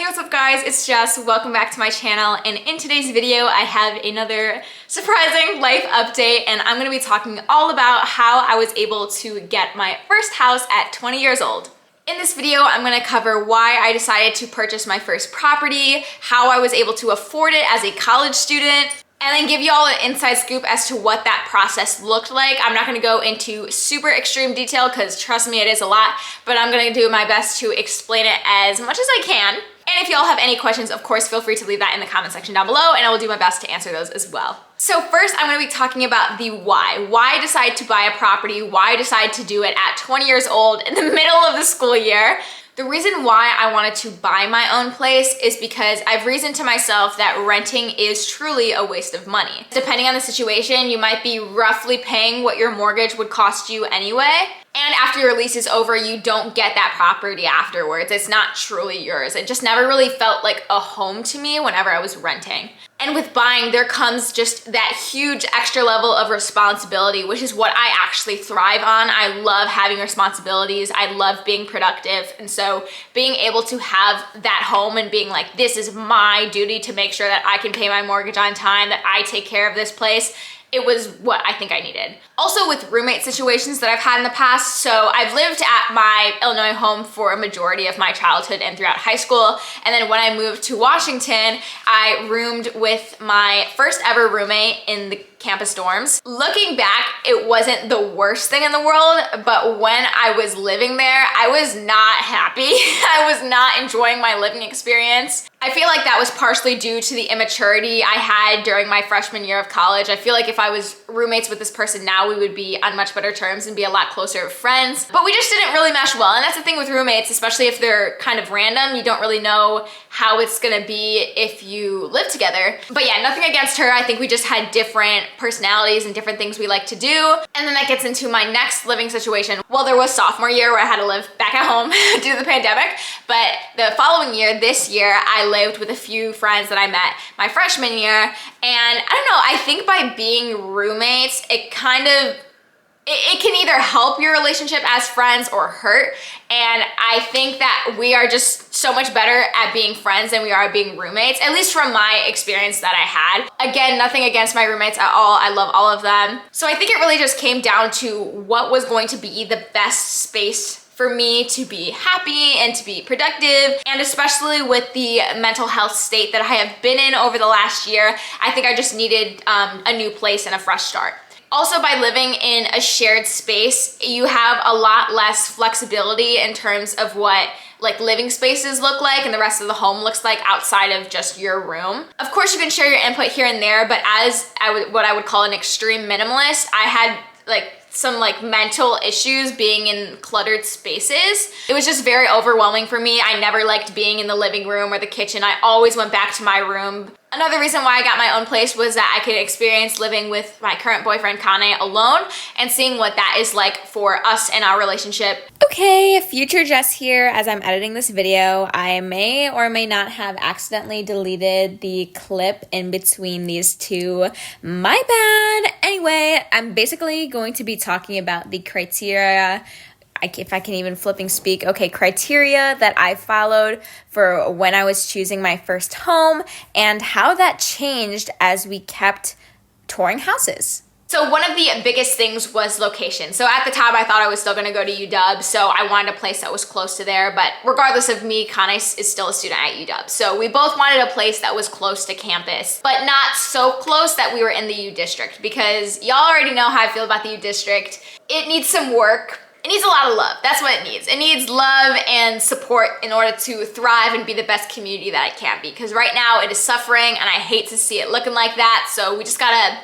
Hey, what's up guys? It's Jess. Welcome back to my channel, and in today's video I have another surprising life update, and I'm going to be talking all about how I was able to get my first house at 20 years old. In this video, I'm going to cover why I decided to purchase my first property, how I was able to afford it as a college student, and then give you all an inside scoop as to what that process looked like. I'm not gonna go into super extreme detail because trust me, it is a lot, but I'm gonna do my best to explain it as much as I can. And if y'all have any questions, of course, feel free to leave that in the comment section down below and I will do my best to answer those as well. So first, I'm gonna be talking about the why. Why I decided to buy a property, why I decided to do it at 20 years old in the middle of the school year. The reason why I wanted to buy my own place is because I've reasoned to myself that renting is truly a waste of money. Depending on the situation, you might be roughly paying what your mortgage would cost you anyway. And after your lease is over, you don't get that property afterwards. It's not truly yours. It just never really felt like a home to me whenever I was renting. And with buying, there comes just that huge extra level of responsibility, which is what I actually thrive on. I love having responsibilities. I love being productive. And so being able to have that home and being like, this is my duty to make sure that I can pay my mortgage on time, that I take care of this place, it was what I think I needed. Also with roommate situations that I've had in the past, so I've lived at my Illinois home for a majority of my childhood and throughout high school, and then when I moved to Washington, I roomed with my first ever roommate in the campus dorms. Looking back, it wasn't the worst thing in the world, but when I was living there, I was not happy. I was not enjoying my living experience. I feel like that was partially due to the immaturity I had during my freshman year of college. I feel like if I was roommates with this person now, we would be on much better terms and be a lot closer friends. But we just didn't really mesh well. And that's the thing with roommates, especially if they're kind of random. You don't really know how it's gonna be if you live together. But yeah, nothing against her. I think we just had different personalities and different things we like to do. And then that gets into my next living situation. Well, there was sophomore year where I had to live back at home due to the pandemic. But the following year, this year, I lived with a few friends that I met my freshman year. And I don't know, I think by being roommates, it kind of, it can either help your relationship as friends or hurt. And I think that we are just so much better at being friends than we are at being roommates, at least from my experience that I had. Again, nothing against my roommates at all. I love all of them. So I think it really just came down to what was going to be the best space for me to be happy and to be productive, and especially with the mental health state that I have been in over the last year, I think I just needed a new place and a fresh start. Also, by living in a shared space, you have a lot less flexibility in terms of what like living spaces look like and the rest of the home looks like outside of just your room. Of course, you can share your input here and there, but as what I would call an extreme minimalist, I had like some like mental issues being in cluttered spaces. It was just very overwhelming for me. I never liked being in the living room or the kitchen. I always went back to my room. Another reason why I got my own place was that I could experience living with my current boyfriend, Kane, alone and seeing what that is like for us and our relationship. Okay, future Jess here. As I'm editing this video, I may or may not have accidentally deleted the clip in between these two. My bad. Anyway, I'm basically going to be talking about the criteria, if I can even flipping speak, okay, criteria that I followed for when I was choosing my first home and how that changed as we kept touring houses. So one of the biggest things was location. So at the time, I thought I was still gonna go to UW, so I wanted a place that was close to there, but regardless of me, Kane is still a student at UW. So we both wanted a place that was close to campus, but not so close that we were in the U District, because y'all already know how I feel about the U District. It needs some work. It needs a lot of love. That's what it needs. It needs love and support in order to thrive and be the best community that it can be. Because right now it is suffering and I hate to see it looking like that. So we just gotta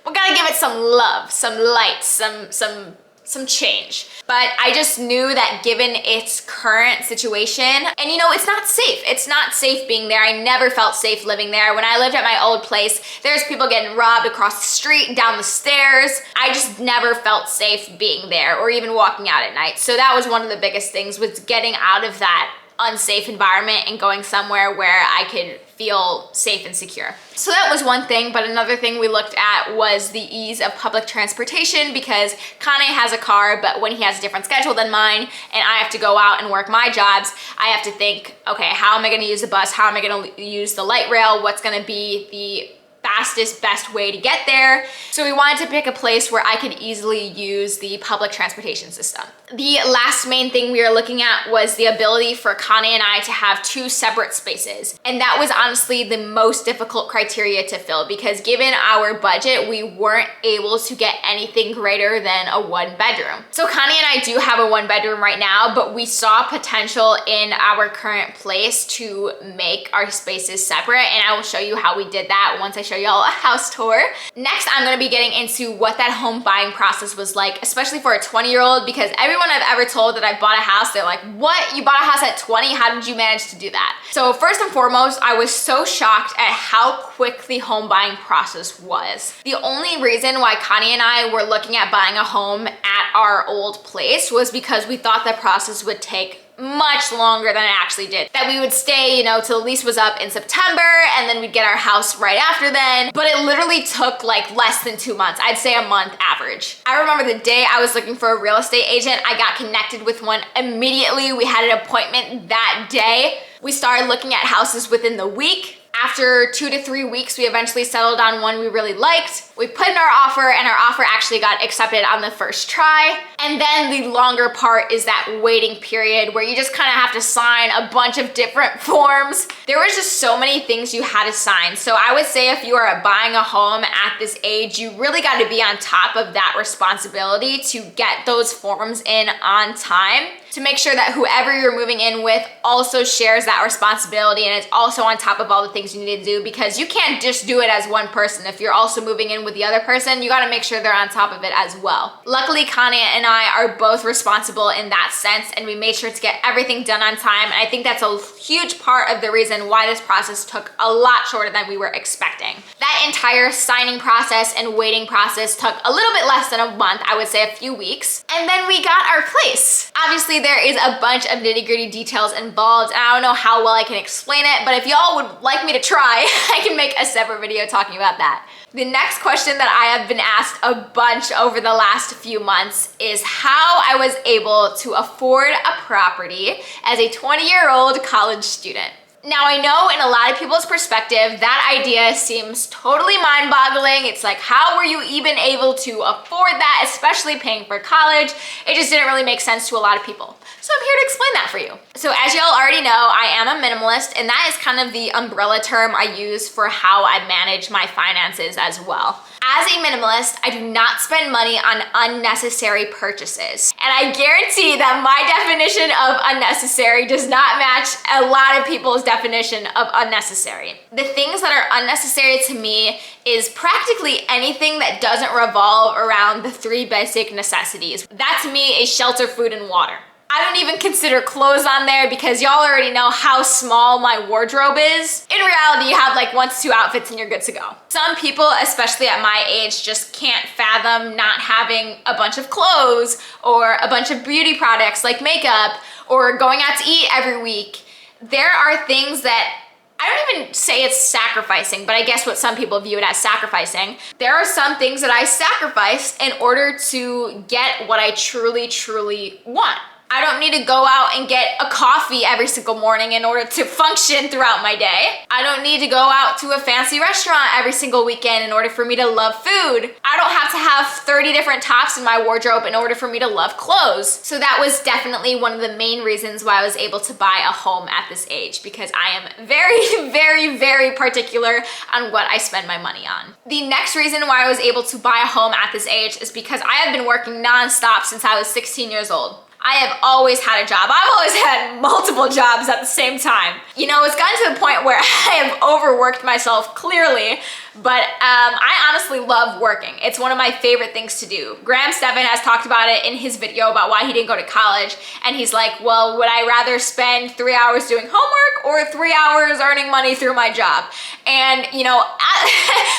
give it some love, some light, some change. But I just knew that given its current situation, and you know, it's not safe. It's not safe being there. I never felt safe living there. When I lived at my old place, there's people getting robbed across the street, down the stairs. I just never felt safe being there or even walking out at night. So that was one of the biggest things, was getting out of that unsafe environment and going somewhere where I could feel safe and secure. So that was one thing, but another thing we looked at was the ease of public transportation, because Kane has a car, but when he has a different schedule than mine and I have to go out and work my jobs, I have to think, okay, how am I gonna use the bus? How am I gonna use the light rail? What's gonna be the fastest, best way to get there? So we wanted to pick a place where I could easily use the public transportation system. The last main thing we were looking at was the ability for Kane and I to have 2 separate spaces. And that was honestly the most difficult criteria to fill, because given our budget, we weren't able to get anything greater than a 1-bedroom. So Kane and I do have a 1-bedroom right now, but we saw potential in our current place to make our spaces separate, and I will show you how we did that once I show y'all a house tour. Next, I'm gonna be getting into what that home buying process was like, especially for a 20-year-old, because everyone I've ever told that I bought a house, they're like, what? You bought a house at 20? How did you manage to do that? So first and foremost, I was so shocked at how quick the home buying process was. The only reason why Kane and I were looking at buying a home at our old place was because we thought the process would take much longer than it actually did. That we would stay, you know, till the lease was up in September, and then we'd get our house right after then. But it literally took like less than 2 months. I'd say a month average. I remember the day I was looking for a real estate agent, I got connected with one immediately. We had an appointment that day. We started looking at houses within the week. After 2 to 3 weeks, we eventually settled on one we really liked. We put in our offer, and our offer actually got accepted on the first try. And then the longer part is that waiting period where you just kind of have to sign a bunch of different forms. There was just so many things you had to sign. So I would say if you are buying a home at this age, you really got to be on top of that responsibility to get those forms in on time, to make sure that whoever you're moving in with also shares that responsibility and is also on top of all the things you need to do, because you can't just do it as one person. If you're also moving in with the other person, you got to make sure they're on top of it as well. Luckily, Kane and I are both responsible in that sense, and we made sure to get everything done on time. And I think that's a huge part of the reason why this process took a lot shorter than we were expecting. That entire signing process and waiting process took a little bit less than a month, I would say a few weeks. And then we got our place. Obviously, there is a bunch of nitty-gritty details involved, and I don't know how well I can explain it, but if y'all would like me to try, I can make a separate video talking about that. The next question that I have been asked a bunch over the last few months is how I was able to afford a property as a 20-year-old college student. Now, I know in a lot of people's perspective, that idea seems totally mind-boggling. It's like, how were you even able to afford that, especially paying for college? It just didn't really make sense to a lot of people. So I'm here to explain that for you. So as y'all already know, I am a minimalist, and that is kind of the umbrella term I use for how I manage my finances as well. As a minimalist, I do not spend money on unnecessary purchases. And I guarantee that my definition of unnecessary does not match a lot of people's definition of unnecessary. The things that are unnecessary to me is practically anything that doesn't revolve around the 3 basic necessities. That to me is shelter, food, and water. I don't even consider clothes on there because y'all already know how small my wardrobe is. In reality, you have like 1 to 2 outfits and you're good to go. Some people, especially at my age, just can't fathom not having a bunch of clothes or a bunch of beauty products like makeup or going out to eat every week. There are things that I don't even say it's sacrificing, but I guess what some people view it as sacrificing. There are some things that I sacrificed in order to get what I truly, truly want. I don't need to go out and get a coffee every single morning in order to function throughout my day. I don't need to go out to a fancy restaurant every single weekend in order for me to love food. I don't have to have 30 different tops in my wardrobe in order for me to love clothes. So that was definitely one of the main reasons why I was able to buy a home at this age, because I am very, very, very particular on what I spend my money on. The next reason why I was able to buy a home at this age is because I have been working nonstop since I was 16 years old. I have always had a job. I've always had multiple jobs at the same time. You know, it's gotten to the point where I have overworked myself clearly, but I honestly love working. It's one of my favorite things to do. Graham Stephan has talked about it in his video about why he didn't go to college, and he's like, well, would I rather spend 3 hours doing homework or 3 hours earning money through my job? And you know,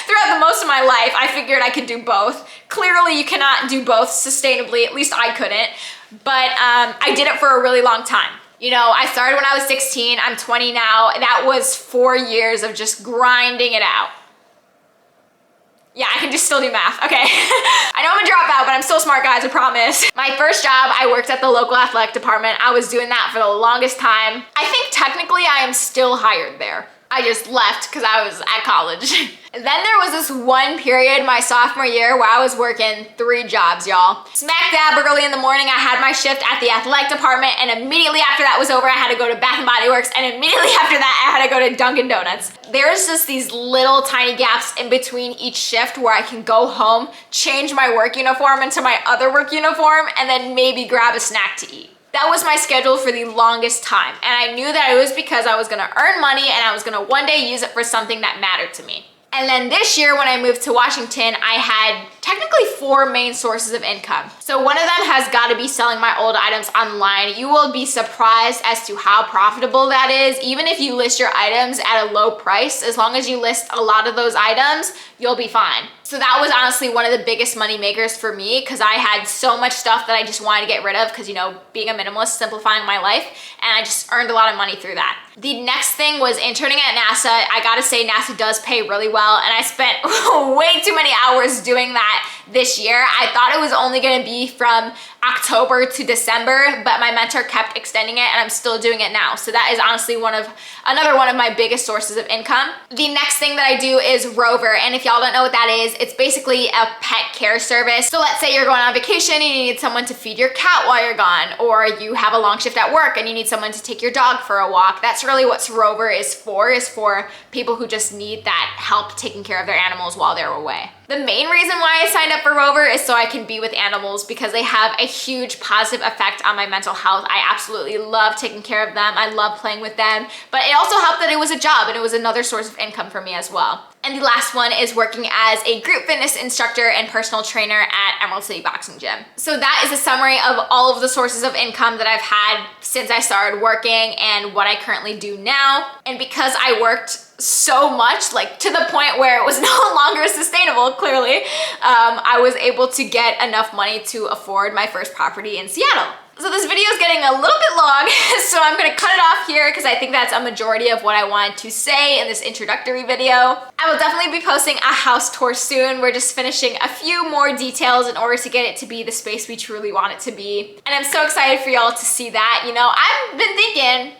throughout the most of my life, I figured I could do both. Clearly, you cannot do both sustainably, at least I couldn't. But I did it for a really long time. You know, I started when I was 16, I'm 20 now. That was 4 years of just grinding it out. Yeah, I can just still do math, okay. I know I'm a dropout, but I'm still smart, guys, I promise. My first job, I worked at the local athletic department. I was doing that for the longest time. I think technically I am still hired there. I just left because I was at college. Then there was this one period my sophomore year where I was working 3 jobs, y'all. Smack dab early in the morning, I had my shift at the athletic department, and immediately after that was over, I had to go to Bath & Body Works, and immediately after that, I had to go to Dunkin' Donuts. There's just these little tiny gaps in between each shift where I can go home, change my work uniform into my other work uniform, and then maybe grab a snack to eat. That was my schedule for the longest time, and I knew that it was because I was gonna earn money and I was gonna one day use it for something that mattered to me. And then this year when I moved to Washington, I had technically 4 main sources of income. So one of them has got to be selling my old items online. You will be surprised as to how profitable that is. Even if you list your items at a low price, as long as you list a lot of those items, you'll be fine. So that was honestly one of the biggest money makers for me because I had so much stuff that I just wanted to get rid of because, you know, being a minimalist, simplifying my life, and I just earned a lot of money through that. The next thing was interning at NASA. I gotta say NASA does pay really well, and I spent way too many hours doing that this year. I thought it was only gonna be from October to December, but my mentor kept extending it and I'm still doing it now. So that is honestly another one of my biggest sources of income. The next thing that I do is Rover, and if y'all don't know what that is, it's basically a pet care service. So let's say you're going on vacation and you need someone to feed your cat while you're gone, or you have a long shift at work and you need someone to take your dog for a walk. That's really what Rover is for people who just need that help taking care of their animals while they're away. The main reason why I signed up for Rover is so I can be with animals because they have a huge positive effect on my mental health. I absolutely love taking care of them. I love playing with them, but it also helped that it was a job and it was another source of income for me as well. And the last one is working as a group fitness instructor and personal trainer at Emerald City Boxing Gym. So that is a summary of all of the sources of income that I've had since I started working and what I currently do now. And because I worked so much, like to the point where it was no longer sustainable, clearly, I was able to get enough money to afford my first property in Seattle. So this video is getting a little bit long, so I'm gonna cut it off here because I think that's a majority of what I wanted to say in this introductory video. I will definitely be posting a house tour soon. We're just finishing a few more details in order to get it to be the space we truly want it to be. And I'm so excited for y'all to see that. You know, I've been thinking,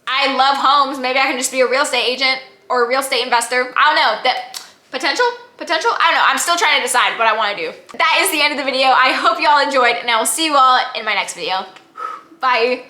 I love homes. Maybe I can just be a real estate agent or a real estate investor. I don't know, that potential? I don't know, I'm still trying to decide what I wanna do. That is the end of the video. I hope y'all enjoyed and I will see you all in my next video. Bye.